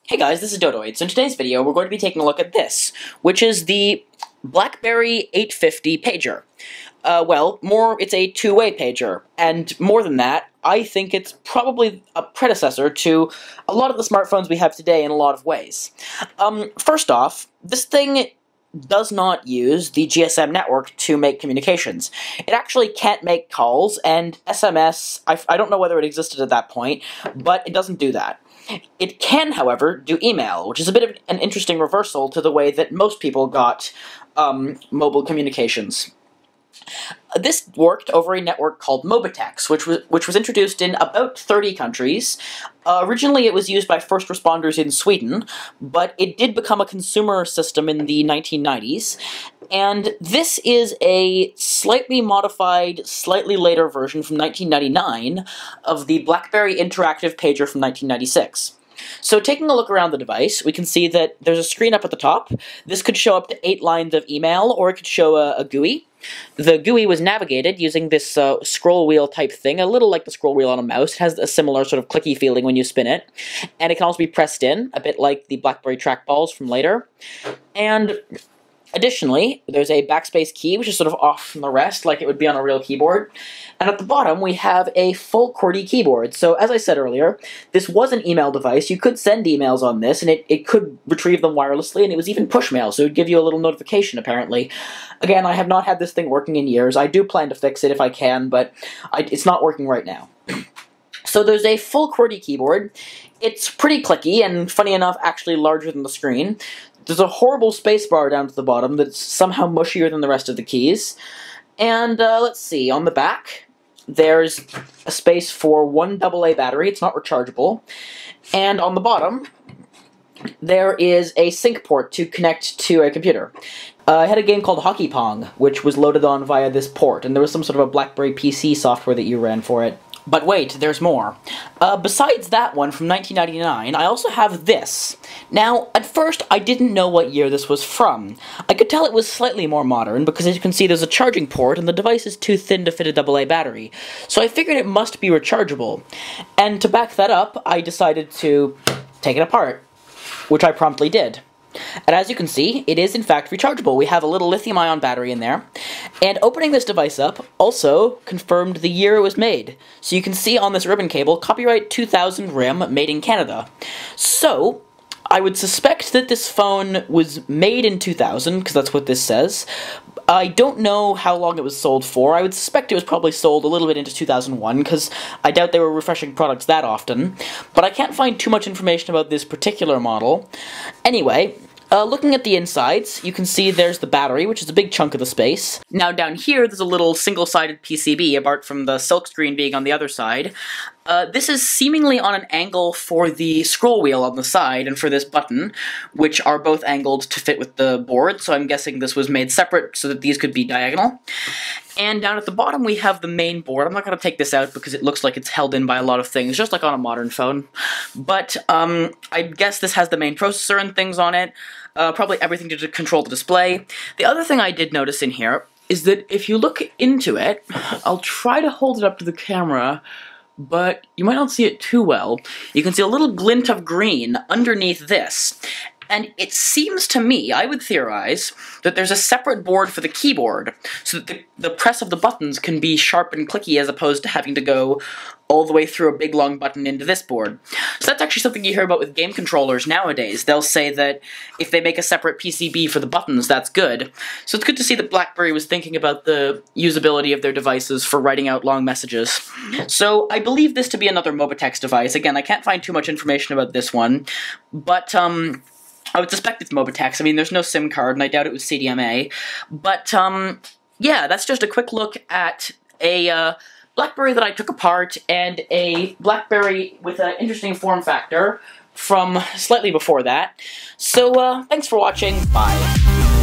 Hey guys, this is Dodoid. So in today's video, we're going to be taking a look at this, which is the BlackBerry 850 pager. It's a two-way pager, and more than that, I think it's probably a predecessor to a lot of the smartphones we have today in a lot of ways. First off, this thing does not use the GSM network to make communications. It actually can't make calls, and SMS, I don't know whether it existed at that point, but it doesn't do that. It can, however, do email, which is a bit of an interesting reversal to the way that most people got mobile communications. This worked over a network called Mobitex, which was introduced in about 30 countries. Originally it was used by first responders in Sweden, but it did become a consumer system in the 1990s, and this is a slightly modified, slightly later version from 1999 of the BlackBerry Interactive Pager from 1996. So taking a look around the device, we can see that there's a screen up at the top. This could show up to 8 lines of email, or it could show a GUI. The GUI was navigated using this scroll wheel type thing, a little like the scroll wheel on a mouse. It has a similar sort of clicky feeling when you spin it. And it can also be pressed in, a bit like the BlackBerry trackballs from later. And additionally, there's a backspace key, which is sort of off from the rest, like it would be on a real keyboard. And at the bottom, we have a full QWERTY keyboard. So, as I said earlier, this was an email device. You could send emails on this, and it could retrieve them wirelessly, and it was even push mail, so it would give you a little notification, apparently. Again, I have not had this thing working in years. I do plan to fix it if I can, but it's not working right now. So there's a full QWERTY keyboard. It's pretty clicky, and funny enough, actually larger than the screen. There's a horrible spacebar down to the bottom that's somehow mushier than the rest of the keys. And let's see, on the back, there's a space for one AA battery. It's not rechargeable. And on the bottom, there is a sync port to connect to a computer. I had a game called Hockey Pong, which was loaded on via this port, and there was some sort of a BlackBerry PC software that you ran for it. But wait, there's more. Besides that one from 1999, I also have this. Now, at first, I didn't know what year this was from. I could tell it was slightly more modern, because as you can see, there's a charging port, and the device is too thin to fit a AA battery. So I figured it must be rechargeable. And to back that up, I decided to take it apart, which I promptly did. And as you can see, it is in fact rechargeable. We have a little lithium-ion battery in there. And opening this device up also confirmed the year it was made. So you can see on this ribbon cable, copyright 2000 RIM, made in Canada. So, I would suspect that this phone was made in 2000, because that's what this says. I don't know how long it was sold for. I would suspect it was probably sold a little bit into 2001, because I doubt they were refreshing products that often. But I can't find too much information about this particular model. Anyway, looking at the insides, you can see there's the battery, which is a big chunk of the space. Now down here, there's a little single-sided PCB, apart from the silkscreen being on the other side. This is seemingly on an angle for the scroll wheel on the side and for this button, which are both angled to fit with the board, so I'm guessing this was made separate so that these could be diagonal. And down at the bottom we have the main board. I'm not going to take this out because it looks like it's held in by a lot of things, just like on a modern phone. But I guess this has the main processor and things on it, probably everything to control the display. The other thing I did notice in here is that if you look into it, I'll try to hold it up to the camera, but you might not see it too well. You can see a little glint of green underneath this. And it seems to me, I would theorize, that there's a separate board for the keyboard, so that the press of the buttons can be sharp and clicky as opposed to having to go all the way through a big long button into this board. So that's actually something you hear about with game controllers nowadays. They'll say that if they make a separate PCB for the buttons, that's good. So it's good to see that BlackBerry was thinking about the usability of their devices for writing out long messages. So I believe this to be another Mobitex device. Again, I can't find too much information about this one, but I would suspect it's Mobitex. I mean, there's no SIM card, and I doubt it was CDMA. But, yeah, that's just a quick look at a BlackBerry that I took apart, and a BlackBerry with an interesting form factor from slightly before that. So, thanks for watching. Bye.